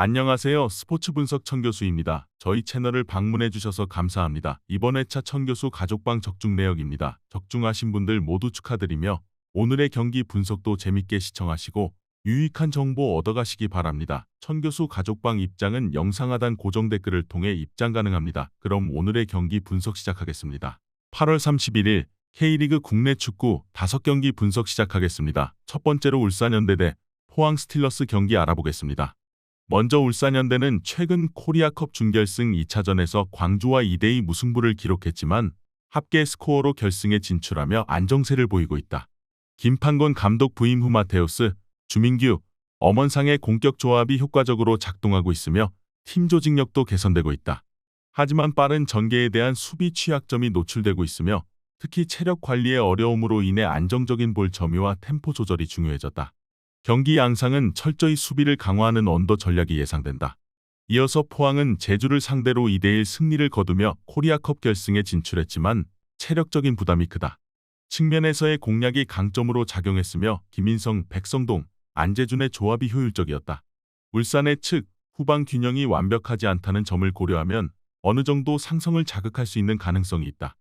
안녕하세요. 스포츠 분석 천교수입니다. 저희 채널을 방문해 주셔서 감사합니다. 이번 회차 천교수 가족방 적중 내역입니다. 적중하신 분들 모두 축하드리며 오늘의 경기 분석도 재밌게 시청하시고 유익한 정보 얻어가시기 바랍니다. 천교수 가족방 입장은 영상 하단 고정 댓글을 통해 입장 가능합니다. 그럼 오늘의 경기 분석 시작하겠습니다. 8월 31일 K리그 국내 축구 5경기 분석 시작하겠습니다. 첫 번째로 울산현대 대 포항 스틸러스 경기 알아보겠습니다. 먼저 울산현대는 최근 코리아컵 준결승 2차전에서 광주와 2대2 무승부를 기록했지만 합계 스코어로 결승에 진출하며 안정세를 보이고 있다. 김판곤 감독 부임 후 마테우스, 주민규, 엄원상의 공격 조합이 효과적으로 작동하고 있으며 팀 조직력도 개선되고 있다. 하지만 빠른 전개에 대한 수비 취약점이 노출되고 있으며 특히 체력 관리의 어려움으로 인해 안정적인 볼 점유와 템포 조절이 중요해졌다. 경기 양상은 철저히 수비를 강화하는 언더 전략이 예상된다. 이어서 포항은 제주를 상대로 2대1 승리를 거두며 코리아컵 결승에 진출했지만 체력적인 부담이 크다. 측면에서의 공략이 강점으로 작용했으며 김인성, 백성동, 안재준의 조합이 효율적이었다. 울산의 측 후방 균형이 완벽하지 않다는 점을 고려하면 어느 정도 상성을 자극할 수 있는 가능성이 있다.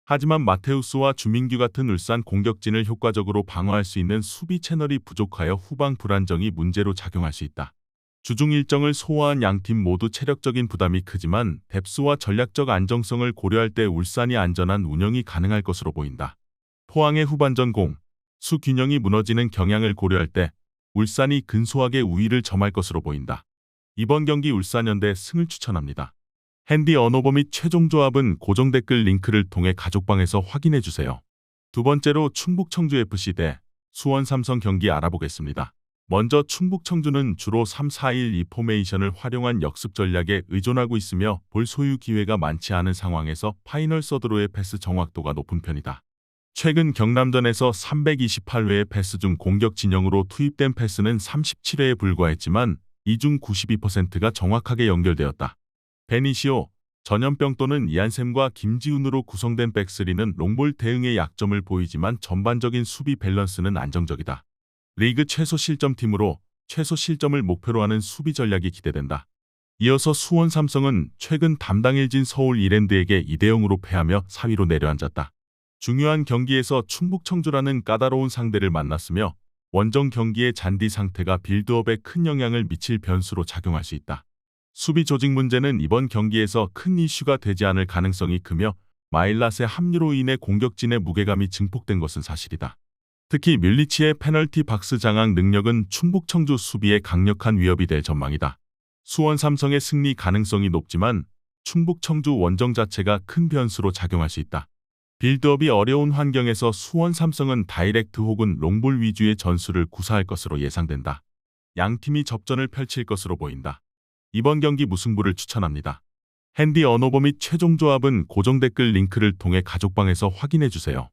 하지만 마테우스와 주민규 같은 울산 공격진을 효과적으로 방어할 수 있는 수비 채널이 부족하여 후방 불안정이 문제로 작용할 수 있다. 주중 일정을 소화한 양팀 모두 체력적인 부담이 크지만 뎁스와 전략적 안정성을 고려할 때 울산이 안전한 운영이 가능할 것으로 보인다. 포항의 후반전 수 균형이 무너지는 경향을 고려할 때 울산이 근소하게 우위를 점할 것으로 보인다. 이번 경기 울산현대 승을 추천합니다. 핸디 언어버 및 최종 조합은 고정 댓글 링크를 통해 가족방에서 확인해주세요. 두 번째로 충북청주FC 대 수원삼성 경기 알아보겠습니다. 먼저 충북청주는 주로 3-4-1-2 포메이션을 활용한 역습 전략에 의존하고 있으며 볼 소유 기회가 많지 않은 상황에서 파이널 서드로의 패스 정확도가 높은 편이다. 최근 경남전에서 328회의 패스 중 공격 진영으로 투입된 패스는 37회에 불과했지만 이 중 92%가 정확하게 연결되었다. 베니시오, 전염병 또는 이안샘과 김지훈으로 구성된 백스리는 롱볼 대응의 약점을 보이지만 전반적인 수비 밸런스는 안정적이다. 리그 최소 실점팀으로 최소 실점을 목표로 하는 수비 전략이 기대된다. 이어서 수원 삼성은 최근 담당 일진 서울 이랜드에게 2대0으로 패하며 4위로 내려앉았다. 중요한 경기에서 충북 청주라는 까다로운 상대를 만났으며 원정 경기의 잔디 상태가 빌드업에 큰 영향을 미칠 변수로 작용할 수 있다. 수비 조직 문제는 이번 경기에서 큰 이슈가 되지 않을 가능성이 크며 마일랏의 합류로 인해 공격진의 무게감이 증폭된 것은 사실이다. 특히 뮬리치의 페널티 박스 장악 능력은 충북 청주 수비에 강력한 위협이 될 전망이다. 수원 삼성의 승리 가능성이 높지만 충북 청주 원정 자체가 큰 변수로 작용할 수 있다. 빌드업이 어려운 환경에서 수원 삼성은 다이렉트 혹은 롱볼 위주의 전술을 구사할 것으로 예상된다. 양팀이 접전을 펼칠 것으로 보인다. 이번 경기 무승부를 추천합니다. 핸디 언어버 및 최종 조합은 고정 댓글 링크를 통해 가족방에서 확인해주세요.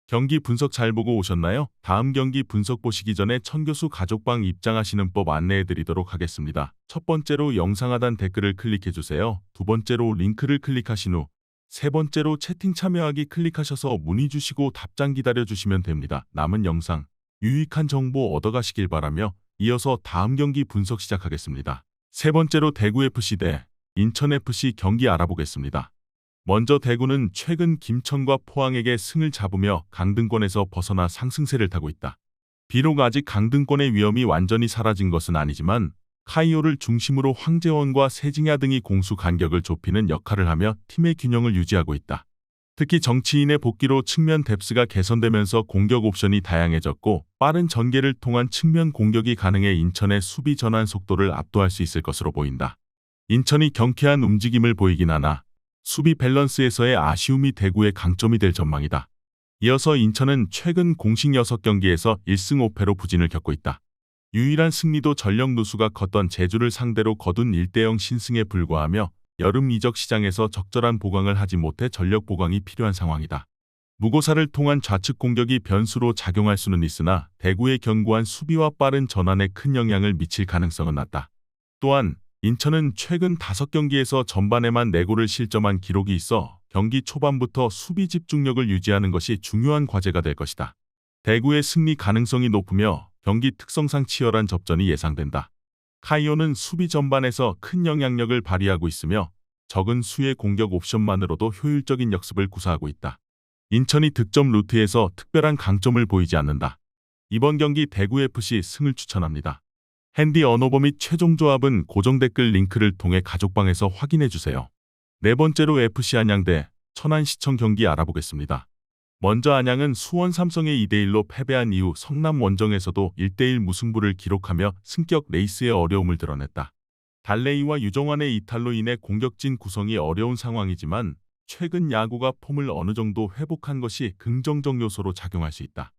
경기 분석 잘 보고 오셨나요? 다음 경기 분석 보시기 전에 천교수 가족방 입장하시는 법 안내해드리도록 하겠습니다. 첫 번째로 영상 하단 댓글을 클릭해주세요. 두 번째로 링크를 클릭하신 후 세 번째로 채팅 참여하기 클릭하셔서 문의 주시고 답장 기다려주시면 됩니다. 남은 영상, 유익한 정보 얻어가시길 바라며 이어서 다음 경기 분석 시작하겠습니다. 세 번째로 대구FC 대 인천FC 경기 알아보겠습니다. 먼저 대구는 최근 김천과 포항에게 승을 잡으며 강등권에서 벗어나 상승세를 타고 있다. 비록 아직 강등권의 위험이 완전히 사라진 것은 아니지만 카이오를 중심으로 황재원과 세징야 등이 공수 간격을 좁히는 역할을 하며 팀의 균형을 유지하고 있다. 특히 정치인의 복귀로 측면 뎁스가 개선되면서 공격 옵션이 다양해졌고 빠른 전개를 통한 측면 공격이 가능해 인천의 수비 전환 속도를 압도할 수 있을 것으로 보인다. 인천이 경쾌한 움직임을 보이긴 하나 수비 밸런스에서의 아쉬움이 대구의 강점이 될 전망이다. 이어서 인천은 최근 공식 6경기에서 1승 5패로 부진을 겪고 있다. 유일한 승리도 전력 누수가 컸던 제주를 상대로 거둔 1대0 신승에 불과하며 여름 이적 시장에서 적절한 보강을 하지 못해 전력 보강이 필요한 상황이다. 무고사를 통한 좌측 공격이 변수로 작용할 수는 있으나 대구의 견고한 수비와 빠른 전환에 큰 영향을 미칠 가능성은 낮다. 또한 인천은 최근 5경기에서 전반에만 4골을 실점한 기록이 있어 경기 초반부터 수비 집중력을 유지하는 것이 중요한 과제가 될 것이다. 대구의 승리 가능성이 높으며 경기 특성상 치열한 접전이 예상된다. 카이오는 수비 전반에서 큰 영향력을 발휘하고 있으며 적은 수의 공격 옵션만으로도 효율적인 역습을 구사하고 있다. 인천이 득점 루트에서 특별한 강점을 보이지 않는다. 이번 경기 대구FC 승을 추천합니다. 핸디 언어버 및 최종 조합은 고정 댓글 링크를 통해 가족방에서 확인해주세요. 네 번째로 FC 안양 대 천안시청 경기 알아보겠습니다. 먼저 안양은 수원 삼성에 2대1로 패배한 이후 성남 원정에서도 1대1 무승부를 기록하며 승격 레이스의 어려움을 드러냈다. 달레이와 유정환의 이탈로 인해 공격진 구성이 어려운 상황이지만 최근 야구가 폼을 어느 정도 회복한 것이 긍정적 요소로 작용할 수 있다.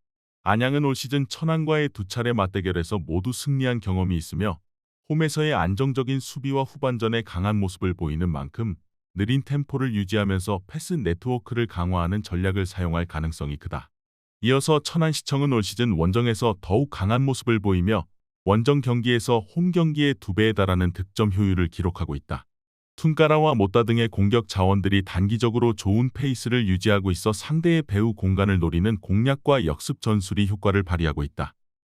안양은 올 시즌 천안과의 두 차례 맞대결에서 모두 승리한 경험이 있으며 홈에서의 안정적인 수비와 후반전의 강한 모습을 보이는 만큼 느린 템포를 유지하면서 패스 네트워크를 강화하는 전략을 사용할 가능성이 크다. 이어서 천안시청은 올 시즌 원정에서 더욱 강한 모습을 보이며 원정 경기에서 홈 경기의 2배에 달하는 득점 효율을 기록하고 있다. 툰까라와 못다 등의 공격 자원들이 단기적으로 좋은 페이스를 유지하고 있어 상대의 배후 공간을 노리는 공략과 역습 전술이 효과를 발휘하고 있다.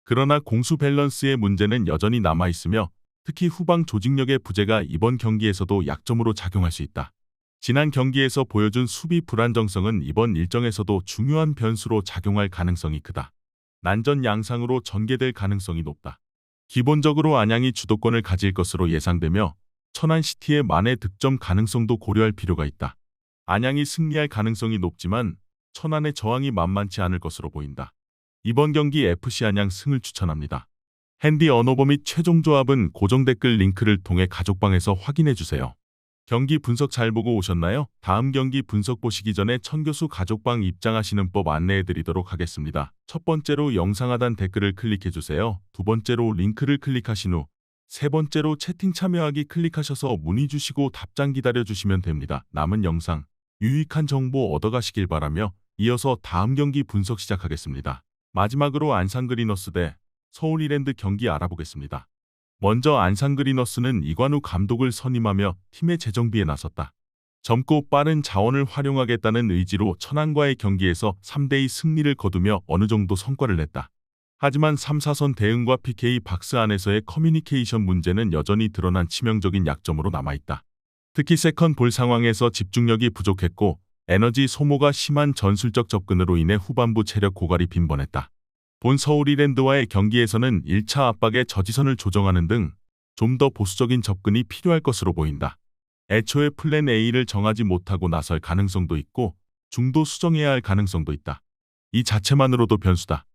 그러나 공수 밸런스의 문제는 여전히 남아있으며 특히 후방 조직력의 부재가 이번 경기에서도 약점으로 작용할 수 있다. 지난 경기에서 보여준 수비 불안정성은 이번 일정에서도 중요한 변수로 작용할 가능성이 크다. 난전 양상으로 전개될 가능성이 높다. 기본적으로 안양이 주도권을 가질 것으로 예상되며 천안시티의 만회 득점 가능성도 고려할 필요가 있다. 안양이 승리할 가능성이 높지만 천안의 저항이 만만치 않을 것으로 보인다. 이번 경기 FC 안양 승을 추천합니다. 핸디 언어버 및 최종 조합은 고정 댓글 링크를 통해 가족방에서 확인해주세요. 경기 분석 잘 보고 오셨나요? 다음 경기 분석 보시기 전에 천교수 가족방 입장하시는 법 안내해드리도록 하겠습니다. 첫 번째로 영상 하단 댓글을 클릭해주세요. 두 번째로 링크를 클릭하신 후 세 번째로 채팅 참여하기 클릭하셔서 문의 주시고 답장 기다려주시면 됩니다. 남은 영상 유익한 정보 얻어가시길 바라며 이어서 다음 경기 분석 시작하겠습니다. 마지막으로 안산그리너스 대 서울 이랜드 경기 알아보겠습니다. 먼저 안산그리너스는 이관우 감독을 선임하며 팀의 재정비에 나섰다. 젊고 빠른 자원을 활용하겠다는 의지로 천안과의 경기에서 3대2 승리를 거두며 어느 정도 성과를 냈다. 하지만 3, 4선 대응과 PK 박스 안에서의 커뮤니케이션 문제는 여전히 드러난 치명적인 약점으로 남아있다. 특히 세컨 볼 상황에서 집중력이 부족했고 에너지 소모가 심한 전술적 접근으로 인해 후반부 체력 고갈이 빈번했다. 본 서울 이랜드와의 경기에서는 1차 압박의 저지선을 조정하는 등 좀 더 보수적인 접근이 필요할 것으로 보인다. 애초에 플랜 A를 정하지 못하고 나설 가능성도 있고 중도 수정해야 할 가능성도 있다. 이 자체만으로도 변수다.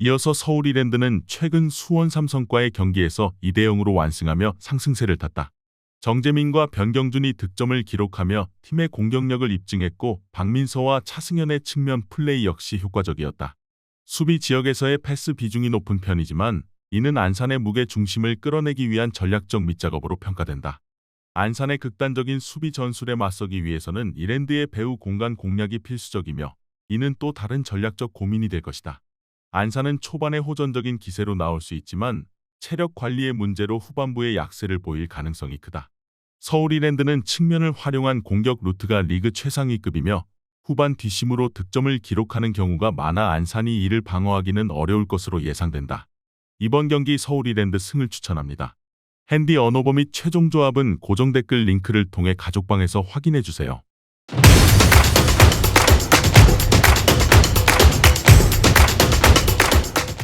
이어서 서울 이랜드는 최근 수원 삼성과의 경기에서 2대0으로 완승하며 상승세를 탔다. 정재민과 변경준이 득점을 기록하며 팀의 공격력을 입증했고 박민서와 차승현의 측면 플레이 역시 효과적이었다. 수비 지역에서의 패스 비중이 높은 편이지만 이는 안산의 무게 중심을 끌어내기 위한 전략적 밑작업으로 평가된다. 안산의 극단적인 수비 전술에 맞서기 위해서는 이랜드의 배후 공간 공략이 필수적이며 이는 또 다른 전략적 고민이 될 것이다. 안산은 초반에 호전적인 기세로 나올 수 있지만 체력 관리의 문제로 후반부에 약세를 보일 가능성이 크다. 서울 이랜드는 측면을 활용한 공격 루트가 리그 최상위급이며 후반 뒷심으로 득점을 기록하는 경우가 많아 안산이 이를 방어하기는 어려울 것으로 예상된다. 이번 경기 서울 이랜드 승을 추천합니다. 핸디 언어버 및 최종 조합은 고정 댓글 링크를 통해 가족방에서 확인해주세요.